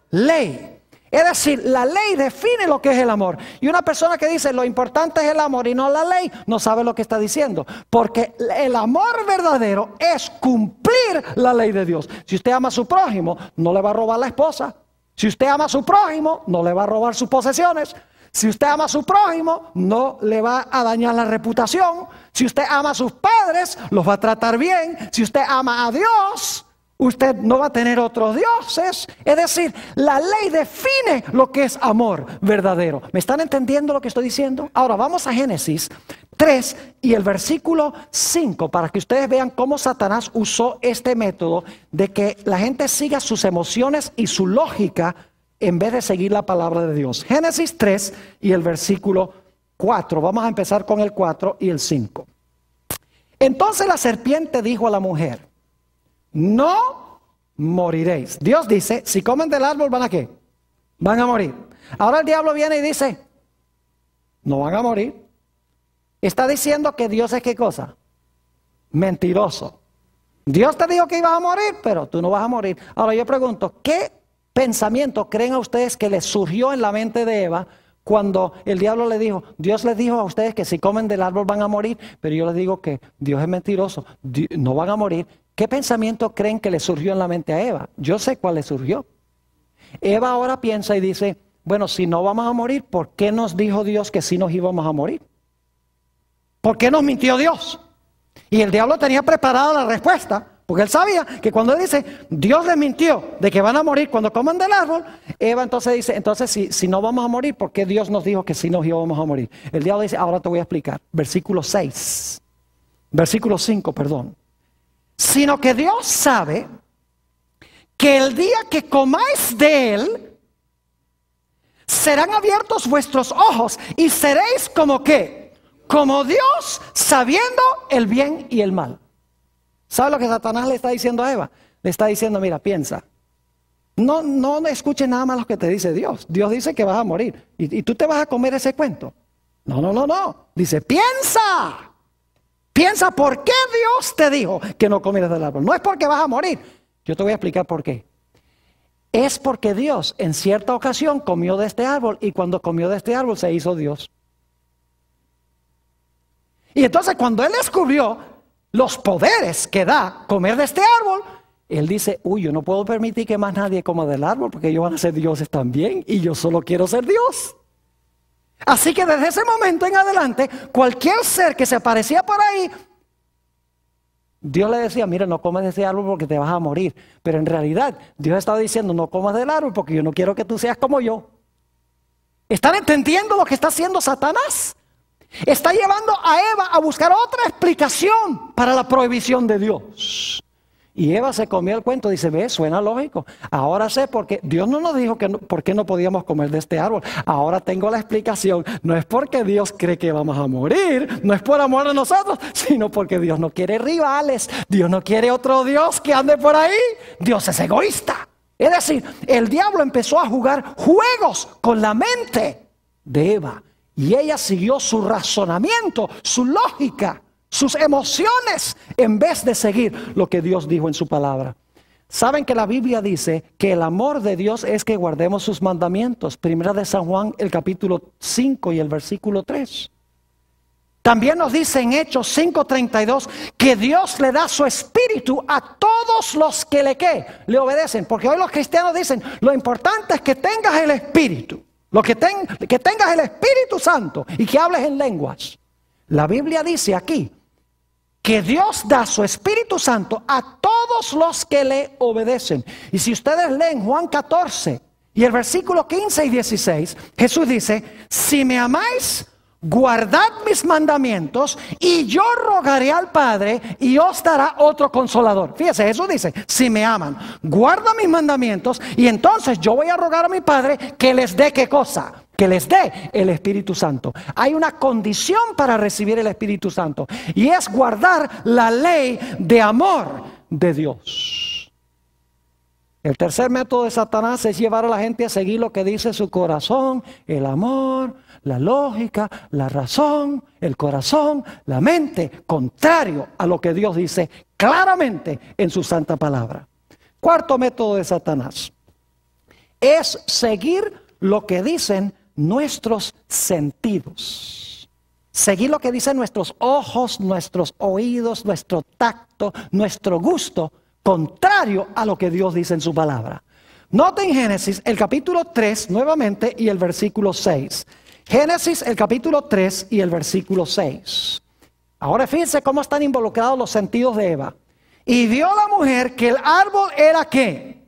ley. Es decir, la ley define lo que es el amor. Y una persona que dice lo importante es el amor y no la ley, no sabe lo que está diciendo. Porque el amor verdadero es cumplir la ley de Dios. Si usted ama a su prójimo, no le va a robar la esposa. Si usted ama a su prójimo, no le va a robar sus posesiones. Si usted ama a su prójimo, no le va a dañar la reputación. Si usted ama a sus padres, los va a tratar bien. Si usted ama a Dios, usted no va a tener otros dioses. Es decir, la ley define lo que es amor verdadero. ¿Me están entendiendo lo que estoy diciendo? Ahora vamos a Génesis 3 y el versículo 5 para que ustedes vean cómo Satanás usó este método de que la gente siga sus emociones y su lógica en vez de seguir la palabra de Dios. Génesis 3 y el versículo 4. Vamos a empezar con el 4 y el 5. Entonces la serpiente dijo a la mujer, no moriréis. Dios dice, si comen del árbol, ¿van a qué? Van a morir. Ahora el diablo viene y dice, no van a morir. Está diciendo que Dios es ¿qué cosa? Mentiroso. Dios te dijo que ibas a morir, pero tú no vas a morir. Ahora yo pregunto, ¿qué pensamiento creen a ustedes que les surgió en la mente de Eva cuando el diablo le dijo, Dios les dijo a ustedes que si comen del árbol van a morir, pero yo les digo que Dios es mentiroso, no van a morir? ¿Qué pensamiento creen que le surgió en la mente a Eva? Yo sé cuál le surgió. Eva ahora piensa y dice, bueno, si no vamos a morir, ¿por qué nos dijo Dios que sí nos íbamos a morir? ¿Por qué nos mintió Dios? Y el diablo tenía preparada la respuesta, porque él sabía que cuando él dice, Dios les mintió de que van a morir cuando coman del árbol, Eva entonces dice, entonces si no vamos a morir, ¿por qué Dios nos dijo que sí nos íbamos a morir? El diablo dice, ahora te voy a explicar. Versículo 5, perdón. Sino que Dios sabe que el día que comáis de él, serán abiertos vuestros ojos y seréis como ¿qué? Como Dios, sabiendo el bien y el mal. ¿Sabe lo que Satanás le está diciendo a Eva? Le está diciendo, mira, piensa. No escuches nada más lo que te dice Dios. Dios dice que vas a morir. ¿Y tú te vas a comer ese cuento? No. Dice, piensa. Piensa por qué Dios te dijo que no comieras del árbol. No es porque vas a morir. Yo te voy a explicar por qué. Es porque Dios en cierta ocasión comió de este árbol y cuando comió de este árbol se hizo Dios. Y entonces cuando él descubrió los poderes que da comer de este árbol, él dice, uy, yo no puedo permitir que más nadie coma del árbol porque ellos van a ser dioses también y yo solo quiero ser Dios. Así que desde ese momento en adelante, cualquier ser que se aparecía por ahí, Dios le decía, mira, no comas de ese árbol porque te vas a morir. Pero en realidad, Dios estaba diciendo, no comas del árbol porque yo no quiero que tú seas como yo. ¿Están entendiendo lo que está haciendo Satanás? Está llevando a Eva a buscar otra explicación para la prohibición de Dios. Y Eva se comió el cuento, dice, ve, suena lógico. Ahora sé por qué. Dios no nos dijo que por qué no podíamos comer de este árbol. Ahora tengo la explicación. No es porque Dios cree que vamos a morir, no es por amor a nosotros, sino porque Dios no quiere rivales. Dios no quiere otro Dios que ande por ahí. Dios es egoísta. Es decir, el diablo empezó a jugar juegos con la mente de Eva. Y ella siguió su razonamiento, su lógica, sus emociones, en vez de seguir lo que Dios dijo en su palabra. Saben que la Biblia dice que el amor de Dios es que guardemos sus mandamientos. Primera de San Juan, el capítulo 5 y el versículo 3. También nos dice en Hechos 5:32 que Dios le da su espíritu a todos los que le obedecen. Porque hoy los cristianos dicen, lo importante es que tengas el espíritu. Que tengas el Espíritu Santo y que hables en lenguas. La Biblia dice aquí que Dios da su Espíritu Santo a todos los que le obedecen. Y si ustedes leen Juan 14 y el versículo 15 y 16, Jesús dice, si me amáis, guardad mis mandamientos y yo rogaré al Padre y os dará otro consolador. Fíjese, Jesús dice, si me aman, guarda mis mandamientos y entonces yo voy a rogar a mi Padre que les dé ¿qué cosa? Que les dé el Espíritu Santo. Hay una condición para recibir el Espíritu Santo y es guardar la ley de amor de Dios. El tercer método de Satanás es llevar a la gente a seguir lo que dice su corazón, el amor, la lógica, la razón, el corazón, la mente, contrario a lo que Dios dice claramente en su santa palabra. Cuarto método de Satanás es seguir lo que dicen nuestros sentidos. Seguir lo que dicen nuestros ojos, nuestros oídos, nuestro tacto, nuestro gusto, contrario a lo que Dios dice en su palabra. Noten Génesis, el capítulo 3 nuevamente y el versículo 6. Génesis, el capítulo 3 y el versículo 6. Ahora fíjense cómo están involucrados los sentidos de Eva. Y vio la mujer que el árbol era ¿qué?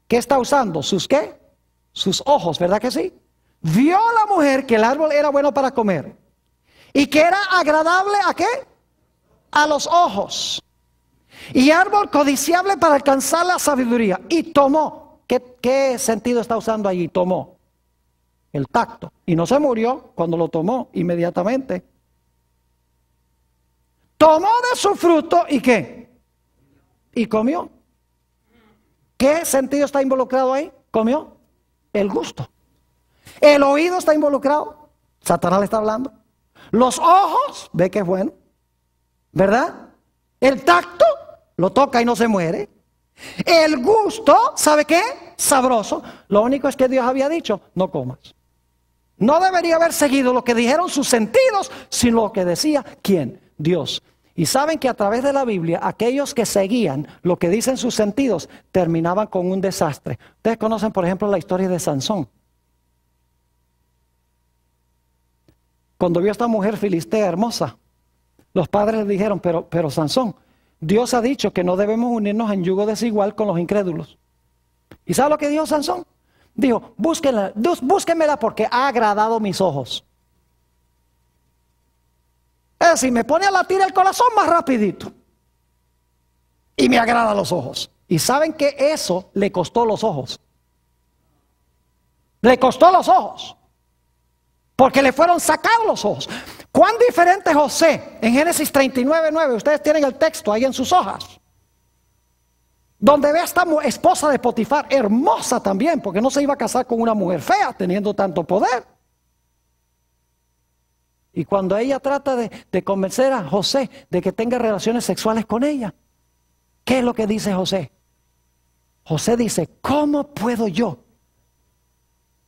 ¿Qué está usando? ¿Sus qué? Sus ojos, ¿verdad que sí? Vio la mujer que el árbol era bueno para comer. Y que era agradable ¿a qué? A los ojos. Y árbol codiciable para alcanzar la sabiduría. Y tomó. ¿Qué sentido está usando allí? Tomó. El tacto. Y no se murió cuando lo tomó inmediatamente. Tomó de su fruto y ¿qué? Y comió. ¿Qué sentido está involucrado ahí? Comió. El gusto. El oído está involucrado. Satanás le está hablando. Los ojos, ve que es bueno. ¿Verdad? El tacto, lo toca y no se muere. El gusto, ¿sabe qué? Sabroso. Lo único es que Dios había dicho, no comas. No debería haber seguido lo que dijeron sus sentidos, sino lo que decía, ¿quién? Dios. Y saben que a través de la Biblia, aquellos que seguían lo que dicen sus sentidos, terminaban con un desastre. Ustedes conocen, por ejemplo, la historia de Sansón. Cuando vio a esta mujer filistea hermosa, los padres le dijeron, pero Sansón, Dios ha dicho que no debemos unirnos en yugo desigual con los incrédulos. ¿Y sabe lo que dijo Sansón? Dijo, búsquenmela porque ha agradado mis ojos. Es decir, me pone a latir el corazón más rapidito. Y me agrada los ojos. Y saben que eso le costó los ojos. Le costó los ojos. Porque le fueron sacados los ojos. ¿Cuán diferente José en Génesis 39:9? Ustedes tienen el texto ahí en sus hojas. Donde ve a esta esposa de Potifar, hermosa también, porque no se iba a casar con una mujer fea teniendo tanto poder. Y cuando ella trata de convencer a José de que tenga relaciones sexuales con ella, ¿qué es lo que dice José? José dice, ¿cómo puedo yo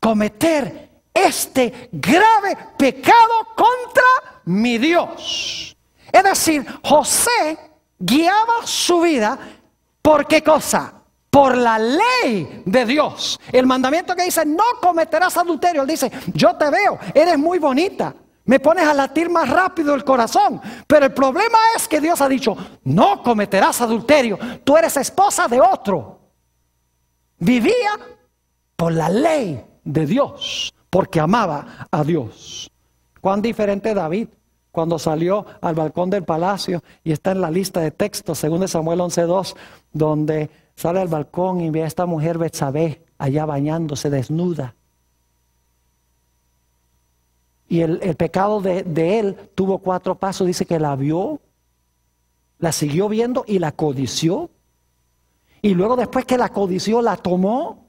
cometer este grave pecado contra mi Dios? Es decir, José guiaba su vida, ¿por qué cosa? Por la ley de Dios. El mandamiento que dice, no cometerás adulterio. Él dice, yo te veo, eres muy bonita, me pones a latir más rápido el corazón. Pero el problema es que Dios ha dicho, no cometerás adulterio, tú eres esposa de otro. Vivía por la ley de Dios, porque amaba a Dios. Cuán diferente David cuando salió al balcón del palacio, y está en la lista de textos, según de Samuel 11:2, donde sale al balcón y ve a esta mujer Betsabé allá bañándose desnuda. Y el pecado de él tuvo 4 pasos. Dice que la vio, la siguió viendo y la codició. Y luego, después que la codició, la tomó.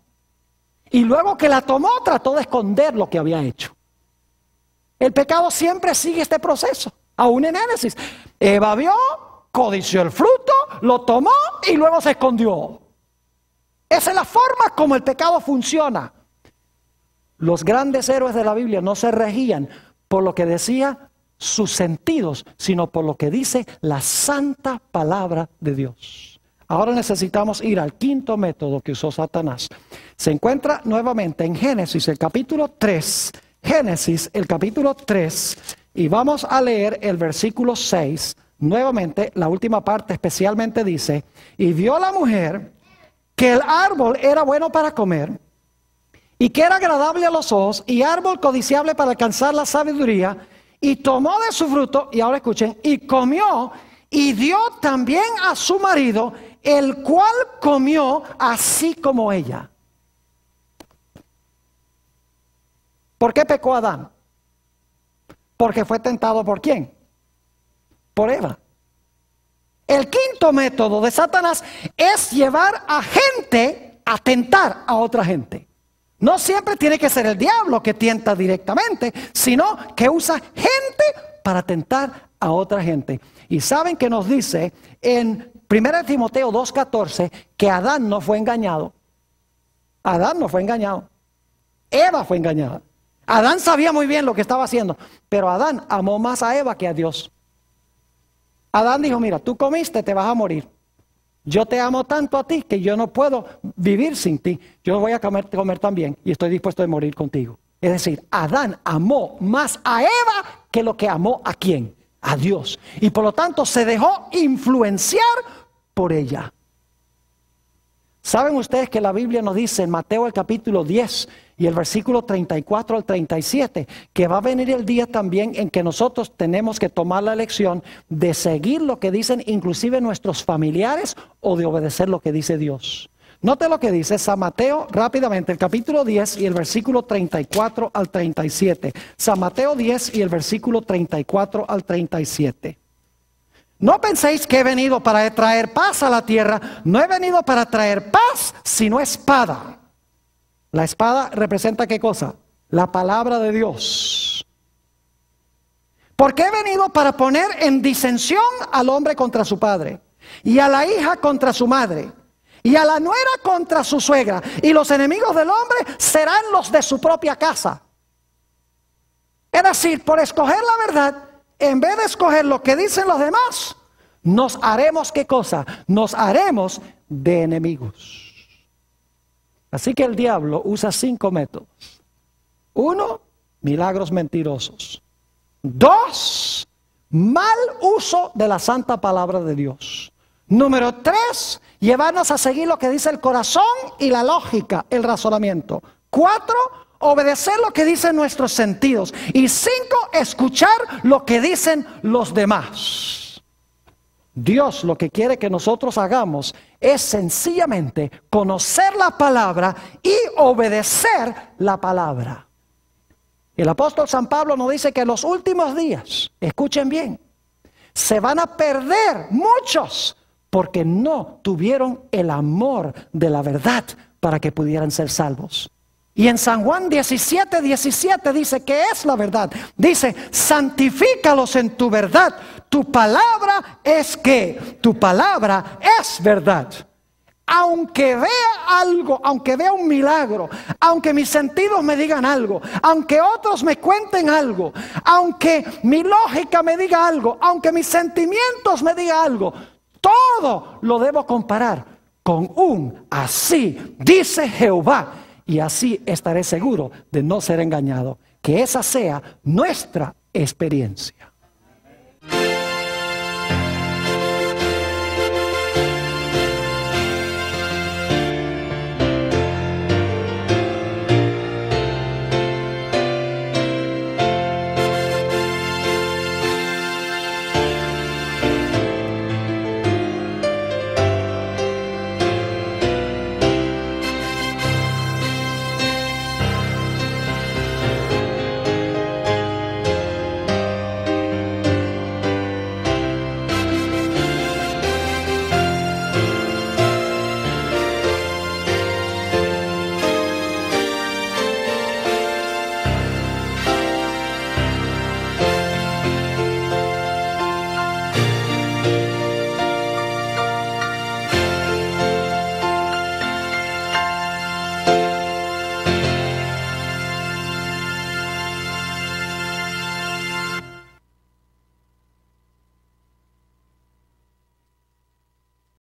Y luego que la tomó, trató de esconder lo que había hecho. El pecado siempre sigue este proceso, aún en Génesis. Eva vio, codició el fruto, lo tomó y luego se escondió. Esa es la forma como el pecado funciona. Los grandes héroes de la Biblia no se regían por lo que decía sus sentidos, sino por lo que dice la santa palabra de Dios. Ahora necesitamos ir al quinto método que usó Satanás. Se encuentra nuevamente en Génesis, el capítulo 3. Génesis, el capítulo 3, y vamos a leer el versículo 6. Nuevamente, la última parte especialmente dice, y vio la mujer que el árbol era bueno para comer, y que era agradable a los ojos, y árbol codiciable para alcanzar la sabiduría, y tomó de su fruto, y ahora escuchen, y comió, y dio también a su marido, el cual comió así como ella. ¿Por qué pecó Adán? Porque fue tentado ¿por quién? Por Eva. El quinto método de Satanás es llevar a gente a tentar a otra gente. No siempre tiene que ser el diablo que tienta directamente, sino que usa gente para tentar a otra gente. Y saben que nos dice en 1 Timoteo 2:14 que Adán no fue engañado. Adán no fue engañado. Eva fue engañada. Adán sabía muy bien lo que estaba haciendo, pero Adán amó más a Eva que a Dios. Adán dijo, mira, tú comiste, te vas a morir. Yo te amo tanto a ti que yo no puedo vivir sin ti. Yo voy a comer también y estoy dispuesto a morir contigo. Es decir, Adán amó más a Eva que lo que amó a ¿quién? A Dios. Y por lo tanto se dejó influenciar por ella. ¿Saben ustedes que la Biblia nos dice en Mateo el capítulo 10 y el versículo 34 al 37 que va a venir el día también en que nosotros tenemos que tomar la elección de seguir lo que dicen inclusive nuestros familiares o de obedecer lo que dice Dios? Note lo que dice San Mateo rápidamente, el capítulo 10 y el versículo 34 al 37. San Mateo 10 y el versículo 34 al 37. No penséis que he venido para traer paz a la tierra. No he venido para traer paz, sino espada. La espada representa ¿qué cosa? La palabra de Dios. Porque he venido para poner en disensión al hombre contra su padre, y a la hija contra su madre, y a la nuera contra su suegra, y los enemigos del hombre serán los de su propia casa. Es decir, por escoger la verdad, en vez de escoger lo que dicen los demás, nos haremos ¿qué cosa? Nos haremos de enemigos. Así que el diablo usa 5 métodos. 1, milagros mentirosos. 2, mal uso de la santa palabra de Dios. Número 3, llevarnos a seguir lo que dice el corazón y la lógica, el razonamiento. 4, obedecer lo que dicen nuestros sentidos. Y 5, escuchar lo que dicen los demás. Dios lo que quiere que nosotros hagamos es sencillamente conocer la palabra y obedecer la palabra. El apóstol San Pablo nos dice que en los últimos días, escuchen bien, se van a perder muchos porque no tuvieron el amor de la verdad para que pudieran ser salvos. Y en San Juan 17:17 dice que es la verdad. Dice, santifícalos en tu verdad. Tu palabra es ¿qué? Tu palabra es verdad. Aunque vea algo, aunque vea un milagro, aunque mis sentidos me digan algo, aunque otros me cuenten algo, aunque mi lógica me diga algo, aunque mis sentimientos me digan algo, todo lo debo comparar con un así dice Jehová. Y así estaré seguro de no ser engañado. Que esa sea nuestra experiencia.